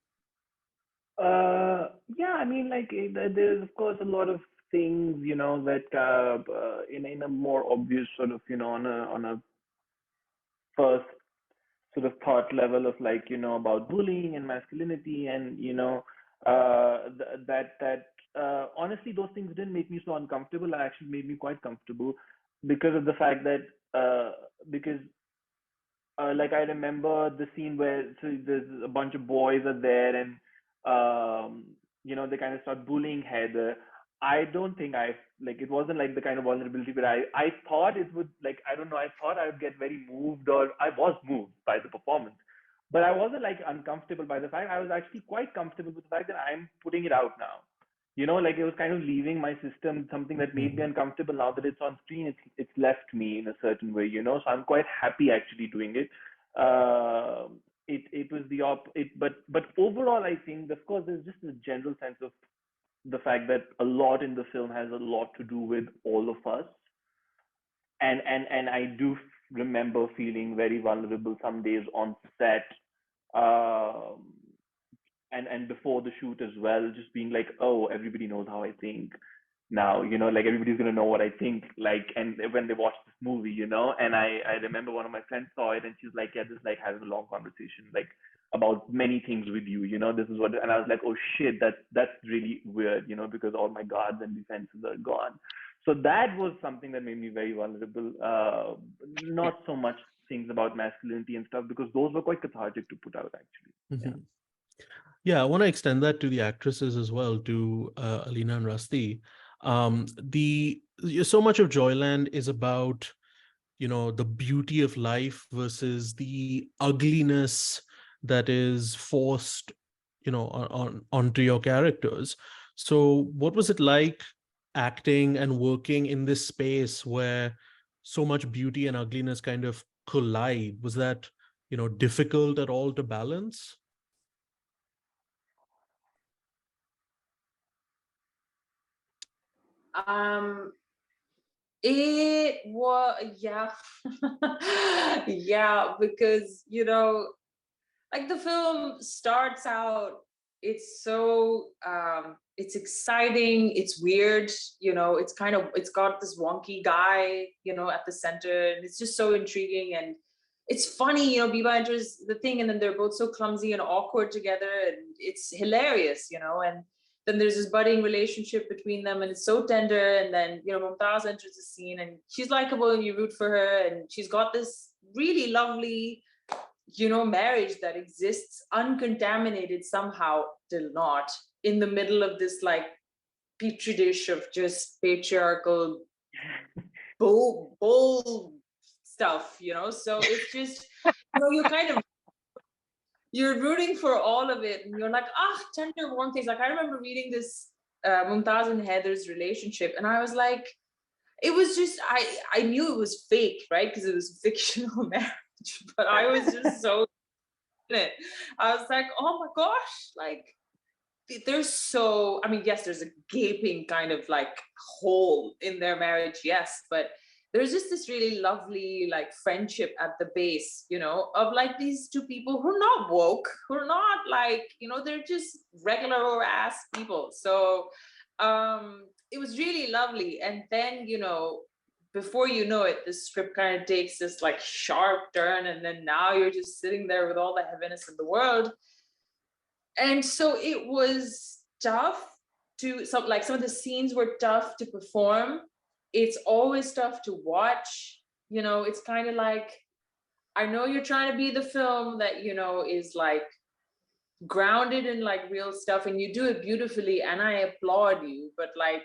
Yeah, I mean, like there's of course a lot of things, that in a more obvious sort of, on a first sort of thought level of, like, about bullying and masculinity, and that honestly those things didn't make me so uncomfortable. It actually made me quite comfortable because of the fact that because like I remember the scene where, so there's a bunch of boys are there, and they kind of start bullying Haider. I don't think it wasn't like the kind of vulnerability where I thought it would, like, I don't know, I thought I would get very moved, or I was moved by the performance, but I wasn't like uncomfortable by the fact. I was actually quite comfortable with the fact that I'm putting it out now. Like it was kind of leaving my system, something that made me uncomfortable. Now that it's on screen, it's left me in a certain way, so I'm quite happy actually doing it. It was but overall, I think, of course, there's just a general sense of the fact that a lot in the film has a lot to do with all of us, and I do remember feeling very vulnerable some days on set, um, and before the shoot as well, just being like, oh, everybody knows how I think now, like everybody's gonna know what I think, like, and when they watch this movie, and I remember one of my friends saw it and she's like, yeah, this is like having a long conversation, like about many things with you, this is what, and I was like, oh shit, that's really weird, because all my guards and defenses are gone. So that was something that made me very vulnerable. Not so much things about masculinity and stuff, because those were quite cathartic to put out actually. Mhm. Yeah, I want to extend that to the actresses as well, to Alina and Rasti. So much of Joyland is about, the beauty of life versus the ugliness that is forced, onto your characters. So what was it like acting and working in this space where so much beauty and ugliness kind of collide? Was that, difficult at all to balance? It was, yeah. Yeah, because, like the film starts out, it's so, it's exciting, it's weird, it's got this wonky guy, at the center, and it's just so intriguing, and it's funny, Biba enters the thing, and then they're both so clumsy and awkward together, and it's hilarious, and then there's this budding relationship between them, and it's so tender, and then, Mumtaz enters the scene, and she's likable, and you root for her, and she's got this really lovely, marriage that exists uncontaminated somehow till not, in the middle of this like petri dish of just patriarchal bull stuff, so it's just, you're rooting for all of it, and you're like, tender warm things. Like I remember reading this Mumtaz and Haider's relationship, and I was like, it was just, I knew it was fake, right, because it was fictional marriage, but I was just so in it. I was like, oh my gosh, like there's so, yes, there's a gaping kind of like hole in their marriage, yes, but there's just this really lovely like friendship at the base, of like these two people who are not woke, who are not like, they're just regular ass people. So it was really lovely. And then, before you know it, the script kind of takes this like sharp turn, and then now you're just sitting there with all the heaviness in the world. And so it was tough some of the scenes were tough to perform. It's always tough to watch. It's kind of like, I know you're trying to be the film that, is like grounded in like real stuff, and you do it beautifully, and I applaud you, but like,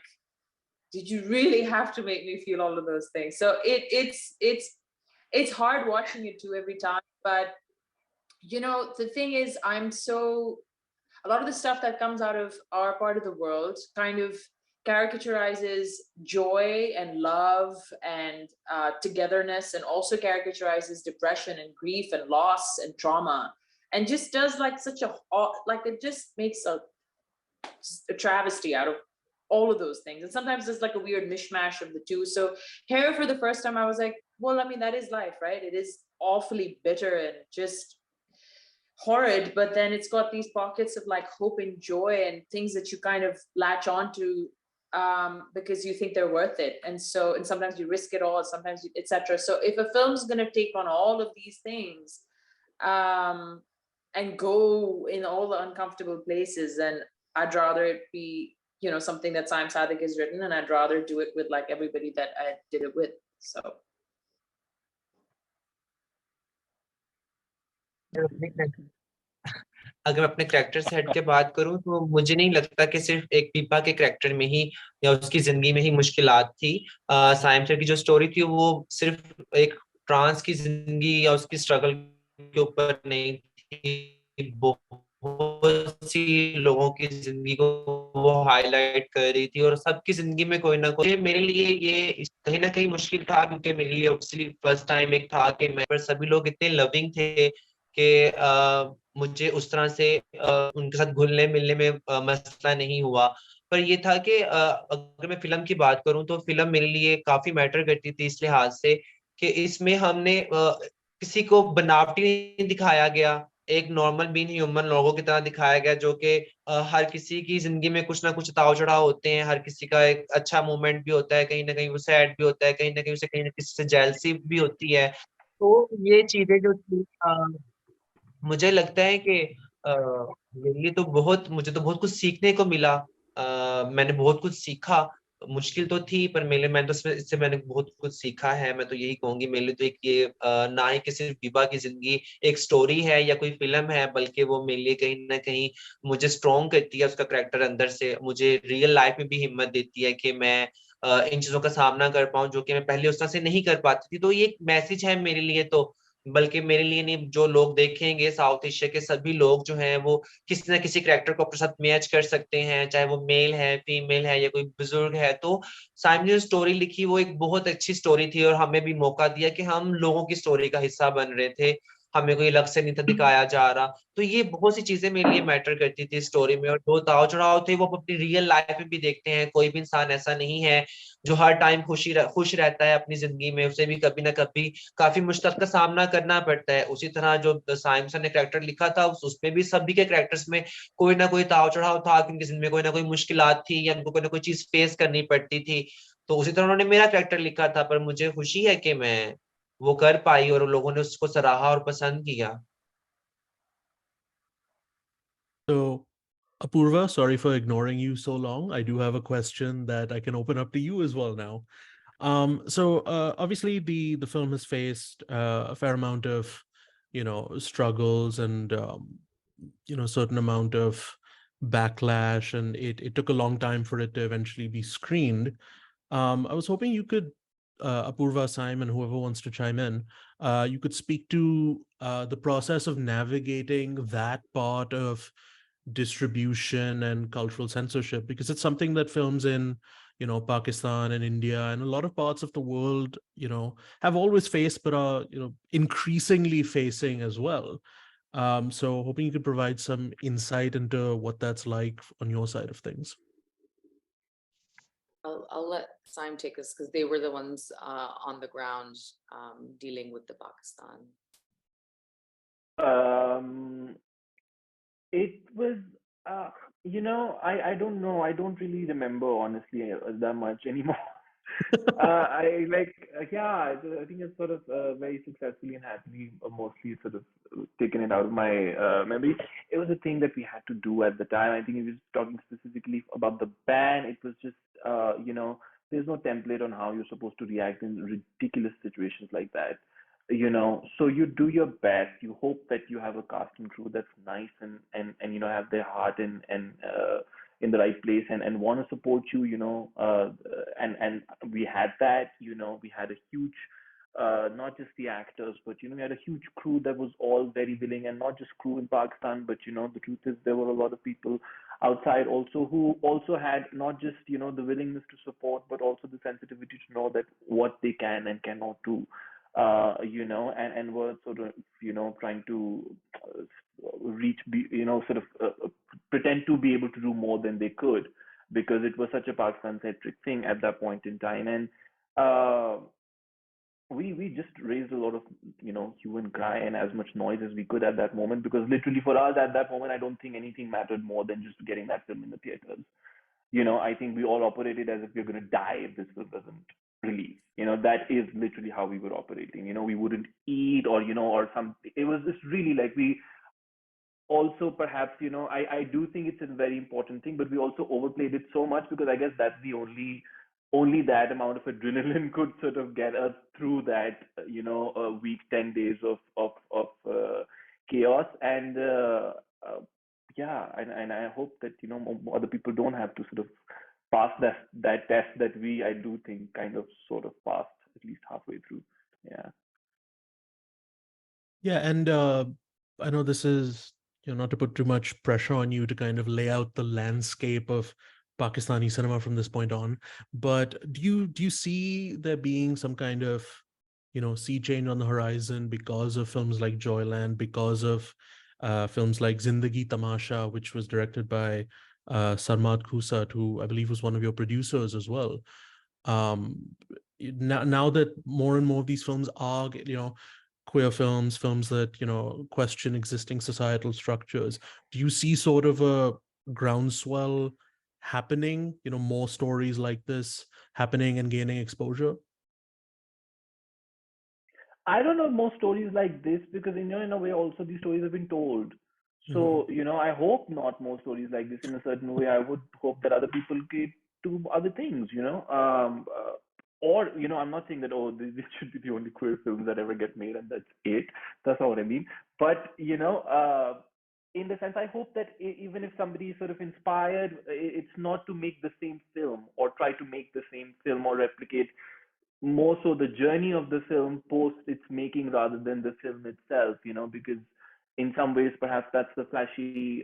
did you really have to make me feel all of those things? So it's hard watching it too every time. But the thing is, a lot of the stuff that comes out of our part of the world kind of caricaturizes joy and love and togetherness, and also caricaturizes depression and grief and loss and trauma, and just does like it just makes a travesty out of all of those things. And sometimes there's like a weird mishmash of the two. So here, for the first time, I was like, well, that is life, right? It is awfully bitter and just horrid, but then it's got these pockets of like hope and joy and things that you kind of latch onto because you think they're worth it. And sometimes you risk it all, sometimes etc. So if a film's going to take on all of these things and go in all the uncomfortable places, then I'd rather it be, something that Saim Sadiq has written, and I'd rather do it with like everybody that I did it with. So अगर मैं अपने character से हट के बात करूं, तो मुझे नहीं लगता कि सिर्फ एक पीपा के कैरेक्टर में ही या उसकी जिंदगी में ही मुश्किलात थी। साइम सर की जो स्टोरी थी वो सिर्फ एक ट्रांस की जिंदगी या उसकी स्ट्रगल के ऊपर नहीं थी, बहुत सी लोगों की जिंदगी को वो हाईलाइट कर रही थी, और सबकी जिंदगी में कोई ना कोई। मेरे लिए ये कहीं ना कहीं मुश्किल था, क्योंकि मेरे लिए ऑब्वियसली फर्स्ट टाइम एक था कि मैं, पर सभी लोग इतने लविंग थे कि मुझे उस तरह से उनके साथ घुलने मिलने में मसला नहीं हुआ। पर ये था कि अगर मैं फिल्म की बात करूं, तो फिल्म मेरे लिए काफी मैटर करती थी इस लिहाज से कि इसमें हमने किसी को बनावटी नहीं दिखाया गया, एक नॉर्मल बीइंग ह्यूमन लोगों की तरह दिखाया गया, जो कि हर किसी की जिंदगी में कुछ ना कुछ उतार चढ़ाव होते हैं, हर किसी का एक अच्छा मोमेंट भी होता है, कहीं ना कहीं वो सैड भी होता है, कहीं ना कहीं उसे कहीं ना किसी से जेलसी भी होती है। तो ये चीजें जो थी मुझे लगता है कि मेरे लिए तो बहुत मुझे तो बहुत कुछ सीखने को मिला। मैंने बहुत कुछ सीखा, मुश्किल तो थी पर मेरे मैंने तो इससे मैंने बहुत कुछ सीखा है। मैं तो यही कहूंगी मेरे लिए तो एक ये ना ही कि सिर्फ बिबा की जिंदगी एक स्टोरी है या कोई फिल्म है, बल्कि वो मेरे लिए कहीं ना कहीं मुझे स्ट्रॉन्ग करती है, उसका करेक्टर अंदर से मुझे रियल लाइफ में भी हिम्मत देती है कि मैं इन चीजों का सामना कर पाऊं जो कि मैं पहले उस तरह से नहीं कर पाती थी। तो ये एक मैसेज है मेरे लिए, तो बल्कि मेरे लिए नहीं, जो लोग देखेंगे साउथ एशिया के सभी लोग जो हैं वो किसी ना किसी कैरेक्टर को अपने साथ मैच कर सकते हैं, चाहे वो मेल है, फीमेल है या कोई बुजुर्ग है। तो साइम ने जो स्टोरी लिखी वो एक बहुत अच्छी स्टोरी थी और हमें भी मौका दिया कि हम लोगों की स्टोरी का हिस्सा बन रहे थे, हमें कोई अलग से नहीं था दिखाया जा रहा। तो ये बहुत सी चीजें मेरे लिए मैटर करती थी स्टोरी में, और जो उतार चढ़ाव थे वो अपनी रियल लाइफ में भी देखते हैं। कोई भी इंसान ऐसा नहीं है जो हर टाइम खुश रहता है अपनी जिंदगी में, उसे भी कभी ना कभी काफी मुश्किल का सामना करना पड़ता है। उसी तरह जो साइम सर ने कैरेक्टर लिखा था उसमें भी सभी के कैरेक्टर्स में कोई ना कोई ताव चढ़ाव था, क्योंकि जिनमें कोई ना कोई मुश्किलात थी या उनको कोई ना कोई चीज फेस करनी पड़ती थी। तो उसी तरह उन्होंने मेरा कैरेक्टर लिखा था, पर मुझे खुशी है कि मैं वो कर पाई और लोगों ने उसको सराहा और पसंद किया। So, Apoorva, sorry for ignoring you so long. I do have a question that I can open up to you as well now. Obviously the film has faced a fair amount of, struggles and certain amount of backlash, and it took a long time for it to eventually be screened. I was hoping you could, Apoorva, Simon, whoever wants to chime in, you could speak to the process of navigating that part of distribution and cultural censorship, because it's something that films in Pakistan and India and a lot of parts of the world have always faced, but are increasingly facing as well. So hoping you could provide some insight into what that's like on your side of things. I'll let Saim take this because they were the ones on the ground dealing with the Pakistan. It was, I don't know. I don't really remember, honestly, that much anymore. I think it's sort of very successfully and happily, mostly sort of taken it out of my memory. It was a thing that we had to do at the time. I think if you're talking specifically about the ban, it was just, there's no template on how you're supposed to react in ridiculous situations like that. So you do your best. You hope that you have a cast and crew that's nice and have their heart in the right place and want to support you. And we had that. We had a huge, not just the actors, but we had a huge crew that was all very willing, and not just crew in Pakistan, but the truth is there were a lot of people outside also who also had not just the willingness to support, but also the sensitivity to know that what they can and cannot do. And were sort of, trying to pretend to be able to do more than they could, because it was such a Pakistan-centric thing at that point in time. And we just raised a lot of, hue and cry and as much noise as we could at that moment, because literally for us at that moment, I don't think anything mattered more than just getting that film in the theaters. I think we all operated as if we're going to die if this film doesn't release. That is literally how we were operating. We wouldn't eat or, or something. It was just really like we also perhaps, I do think it's a very important thing, but we also overplayed it so much, because I guess that's the only that amount of adrenaline could sort of get us through that, a week, 10 days of chaos. And and I hope that other people don't have to sort of pass that test that I do think kind of sort of passed at least halfway through. And I know this is not to put too much pressure on you to kind of lay out the landscape of Pakistani cinema from this point on, but do you see there being some kind of sea change on the horizon because of films like Joyland, because of films like Zindagi Tamasha, which was directed by Sarmad Khusat, who I believe was one of your producers as well? now that more and more of these films are, queer films, films that, question existing societal structures, do you see sort of a groundswell happening, more stories like this happening and gaining exposure? I don't know more stories like this because in a way also these stories have been told. So, I hope not more stories like this in a certain way. I would hope that other people get to other things, or, I'm not saying that, oh, this should be the only queer films that ever get made and that's it. That's not what I mean. But, in the sense, I hope that even if somebody is sort of inspired, it's not to make the same film or try to make the same film or replicate more so the journey of the film post its making rather than the film itself, because in some ways perhaps that's the flashy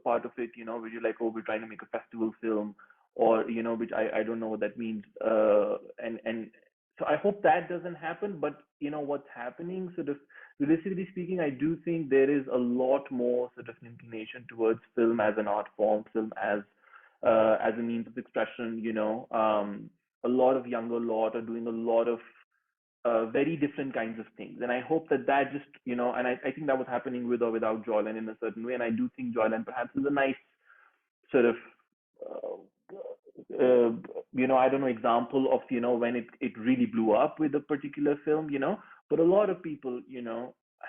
part of it, where you're like, oh, we're trying to make a festival film, or which I don't know what that means, and so I hope that doesn't happen. But what's happening, sort of realistically speaking, I do think there is a lot more sort of inclination towards film as an art form, film as a means of expression, a lot of younger lot are doing a lot of very different kinds of things. And I hope that just, and I think that was happening with or without Joyland in a certain way. And I do think Joyland perhaps is a nice sort of, I don't know, example of, when it really blew up with a particular film, but a lot of people,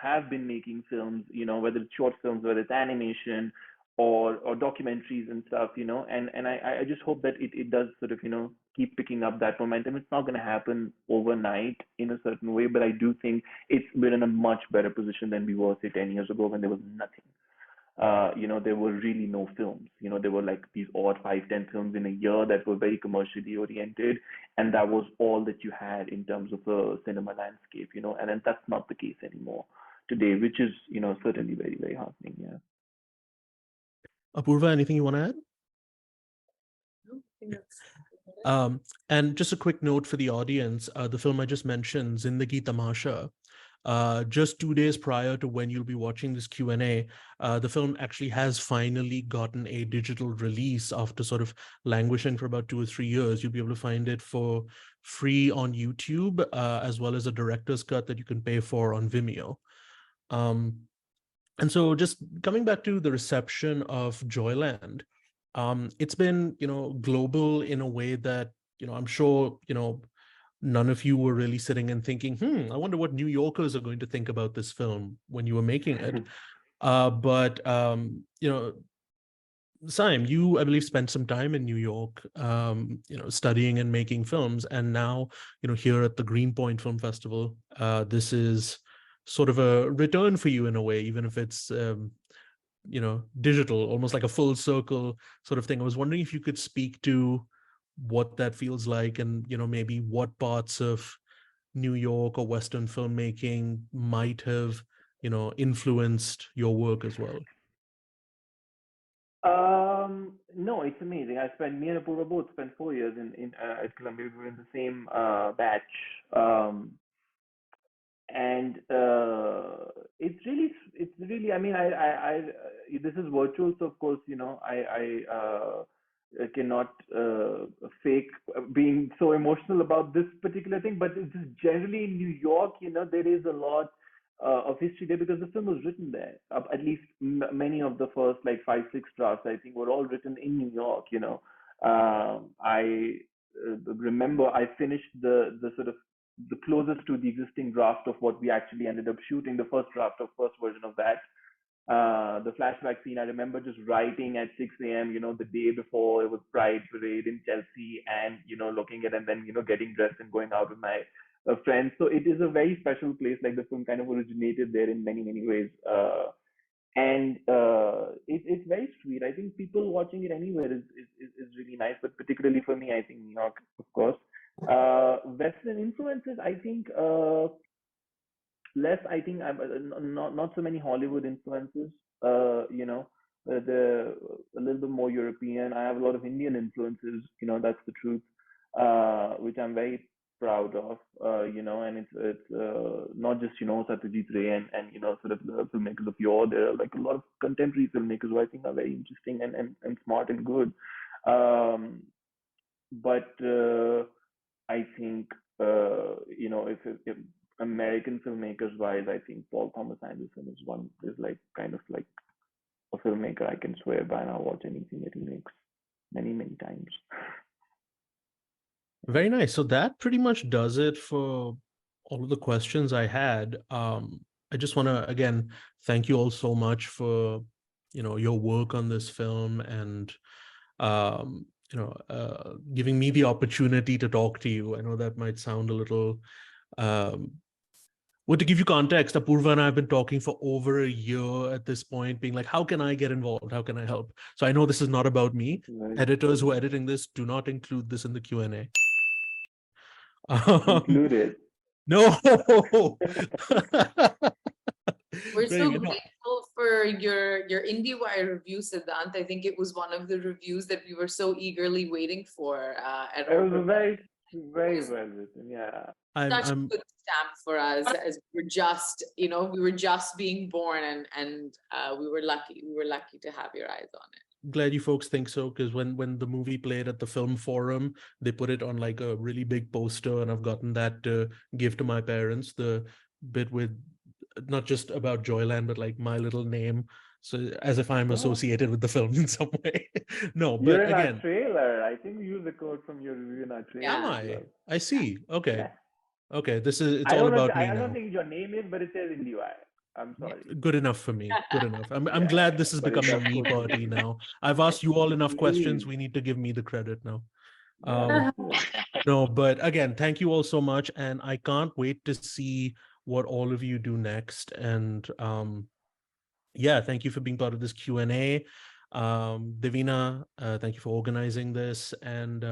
have been making films, whether it's short films, whether it's animation, or documentaries and stuff, and I just hope that it does sort of, keep picking up that momentum. It's not going to happen overnight in a certain way, but I do think we're in a much better position than we were, say, 10 years ago when there was nothing. There were really no films. There were like these odd 5-10 films in a year that were very commercially oriented, and that was all that you had in terms of a cinema landscape, and then that's not the case anymore today, which is, certainly very, very heartening. Yeah. Apoorva, anything you want to add? And just a quick note for the audience, the film I just mentioned, Zindagi Tamasha, just 2 days prior to when you'll be watching this Q&A, the film actually has finally gotten a digital release after sort of languishing for about 2 or 3 years. You'll be able to find it for free on YouTube, as well as a director's cut that you can pay for on Vimeo. And so just coming back to the reception of Joyland, it's been, global in a way that, I'm sure, none of you were really sitting and thinking, I wonder what New Yorkers are going to think about this film when you were making it. But Saim, you, I believe, spent some time in New York, studying and making films. And now, here at the Greenpoint Film Festival, this is sort of a return for you in a way, even if it's, digital, almost like a full circle sort of thing. I was wondering if you could speak to what that feels like, and maybe what parts of New York or Western filmmaking might have influenced your work as well. No, it's amazing. Me and Apoorva both spent 4 years at Columbia. We were in the same batch, and it's really. I mean, I this is virtual, so of course, I cannot fake being so emotional about this particular thing. But it's just generally in New York, there is a lot of history there because the film was written there. At least many of the first like 5-6 drafts, I think, were all written in New York. I remember I finished the sort of the closest to the existing draft of what we actually ended up shooting, the first version of that. The flashback scene, I remember just writing at 6 a.m., the day before it was Pride Parade in Chelsea, and, looking at and then, getting dressed and going out with my friends. So it is a very special place. Like the film kind of originated there in many, many ways. And it's very sweet. I think people watching it anywhere is really nice, but particularly for me, I think New York, of course. Western influences, I think, less. I think not so many Hollywood influences. The a little bit more European. I have a lot of Indian influences. That's the truth, which I'm very proud of. And it's not just Satyajit Ray and sort of the filmmakers of yore. There are like a lot of contemporary filmmakers who I think are very interesting and smart and good. But I think if American filmmakers wise, I think Paul Thomas Anderson is like kind of like a filmmaker I can swear by, and I'll watch anything that he makes many times. Very nice. So that pretty much does it for all of the questions I had. I just want to again thank you all so much for your work on this film and giving me the opportunity to talk to you. I know that might sound a little well, to give you context, Apoorva and I have been talking for over a year at this point, being like, how can I get involved? How can I help? So I know this is not about me. Right. Editors who are editing this, do not include this in the Q&A. Include it. No. We're so Right, no. grateful for your IndieWire review, Siddhant. I think it was one of the reviews that we were so eagerly waiting for. At It was our a very well written, yeah. such a good stamp for us, as we were just being born, and we were lucky to have your eyes on it. Glad you folks think so, because when the movie played at the film forum, they put it on like a really big poster, and I've gotten that to give to my parents, the bit with not just about Joyland, but like my little name, so as if I'm associated with the film in some way. No, but You're in again, our trailer. I think we use the quote from your review in our trailer. am as I? well. I see. Okay. Yeah. Okay, it's I all don't know. about me I now. don't think your name is, but it says IndieWire. I'm sorry. Good enough for me. Good enough. I'm Yeah, glad this has but it become a does me quote you. party now. I've asked you all enough questions. Please. We need to give me the credit now. Yeah. No, but again, thank you all so much, and I can't wait to see what all of you do next. And yeah, thank you for being part of this Q&A. Davina, thank you for organizing this. And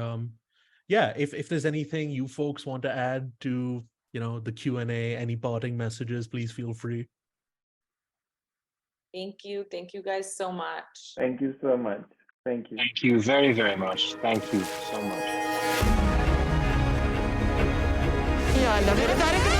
yeah, if there's anything you folks want to add to the Q&A, any parting messages, please feel free. Thank you guys so much. Thank you so much. Thank you. Thank you very, very much. Thank you so much. Yeah,